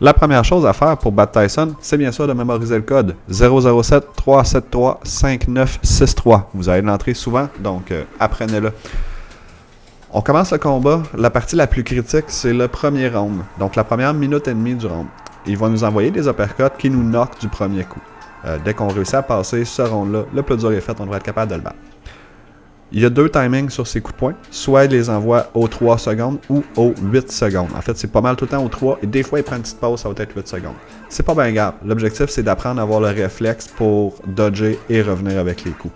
La première chose à faire pour battre Tyson, c'est bien sûr de mémoriser le code 007 373 5963. Vous allez l'entrer souvent, donc apprenez-le. On commence le combat. La partie la plus critique, c'est le premier round. Donc la première minute et demie du round. Il va nous envoyer des uppercuts qui nous knockent du premier coup. Dès qu'on réussit à passer ce round-là, le plus dur est fait, on devrait être capable de le battre. Il y a deux timings sur ces coups de poing. Soit il les envoie aux 3 secondes ou aux 8 secondes. En fait, c'est pas mal tout le temps aux 3 et des fois il prend une petite pause, ça va être 8 secondes. C'est pas bien grave. L'objectif, c'est d'apprendre à avoir le réflexe pour dodger et revenir avec les coups.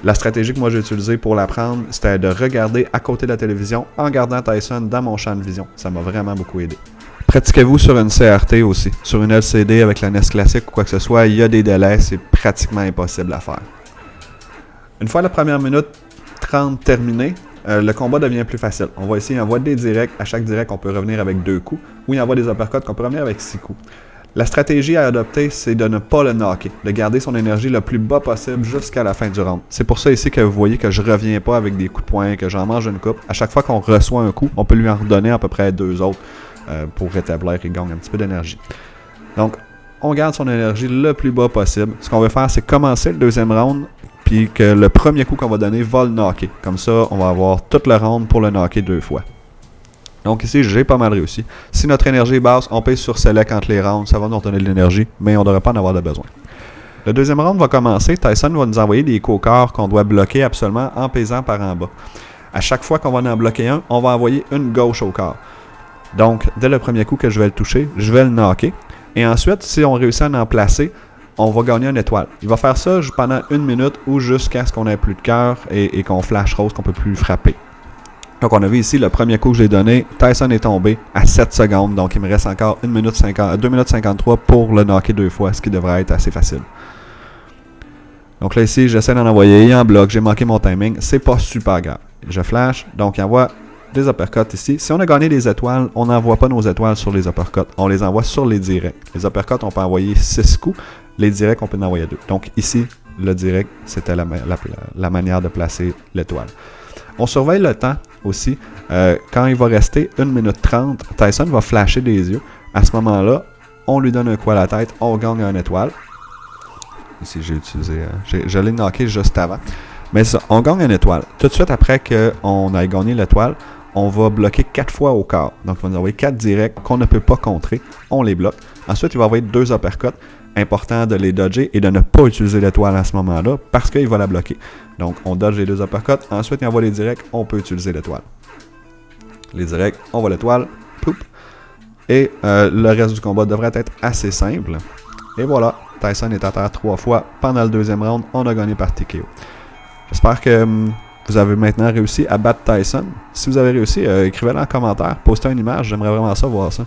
La stratégie que moi j'ai utilisée pour l'apprendre, c'était de regarder à côté de la télévision en gardant Tyson dans mon champ de vision. Ça m'a vraiment beaucoup aidé. Pratiquez-vous sur une CRT aussi. Sur une LCD avec la NES classique ou quoi que ce soit, il y a des délais, c'est pratiquement impossible à faire. Une fois la première minute 30 terminée, le combat devient plus facile. On va essayer d'envoyer des directs. À chaque direct, on peut revenir avec 2 coups. Ou il envoie des uppercuts qu'on peut revenir avec 6 coups. La stratégie à adopter, c'est de ne pas le knocker, de garder son énergie le plus bas possible jusqu'à la fin du round. C'est pour ça ici que vous voyez que je reviens pas avec des coups de poing, que j'en mange une coupe. À chaque fois qu'on reçoit un coup, on peut lui en redonner à peu près 2 autres pour rétablir et gagner un petit peu d'énergie. Donc, on garde son énergie le plus bas possible. Ce qu'on va faire, c'est commencer le deuxième round, puis que le premier coup qu'on va donner va le knocker. Comme ça, on va avoir tout le round pour le knocker 2 fois. Donc ici, j'ai pas mal réussi. Si notre énergie est basse, on pèse sur Select entre les rounds, ça va nous donner de l'énergie, mais on ne devrait pas en avoir de besoin. Le deuxième round va commencer. Tyson va nous envoyer des coups au corps qu'on doit bloquer absolument en pesant par en bas. À chaque fois qu'on va en bloquer un, on va envoyer une gauche au corps. Donc, dès le premier coup que je vais le toucher, je vais le knocker. Et ensuite, si on réussit à en placer, on va gagner une étoile. Il va faire ça pendant 1 minute ou jusqu'à ce qu'on ait plus de cœur et qu'on flash rose, qu'on ne peut plus frapper. Donc, on a vu ici le premier coup que je l'ai donné. Tyson est tombé à 7 secondes. Donc, il me reste encore 2 minutes 53 pour le knocker 2 fois, ce qui devrait être assez facile. Donc là, ici, j'essaie d'en envoyer. Il en bloc. J'ai manqué mon timing. C'est pas super grave. Je flash. Donc, il envoie des uppercuts ici. Si on a gagné des étoiles, on n'envoie pas nos étoiles sur les uppercuts. On les envoie sur les directs. Les uppercuts, on peut envoyer 6 coups. Les directs, on peut en envoyer 2. Donc, ici, le direct, c'était la manière de placer l'étoile. On surveille le temps aussi. Quand il va rester 1 minute 30, Tyson va flasher des yeux. À ce moment-là, on lui donne un coup à la tête, on gagne une étoile. Ici, j'ai utilisé... je l'ai knocké juste avant. Mais ça, on gagne une étoile. Tout de suite après qu'on ait gagné l'étoile, on va bloquer 4 fois au corps. Donc, il va nous envoyer 4 directs qu'on ne peut pas contrer. On les bloque. Ensuite, il va envoyer 2 uppercuts. Important de les dodger et de ne pas utiliser l'étoile à ce moment-là parce qu'il va la bloquer. Donc, on dodge les 2 uppercuts. Ensuite, il envoie les directs. On peut utiliser l'étoile. Les directs, on voit l'étoile. Poup. Et le reste du combat devrait être assez simple. Et voilà. Tyson est à terre 3 fois. Pendant le deuxième round, on a gagné par TKO. J'espère que vous avez maintenant réussi à battre Tyson. Si vous avez réussi, écrivez-le en commentaire. Postez une image. J'aimerais vraiment ça voir ça.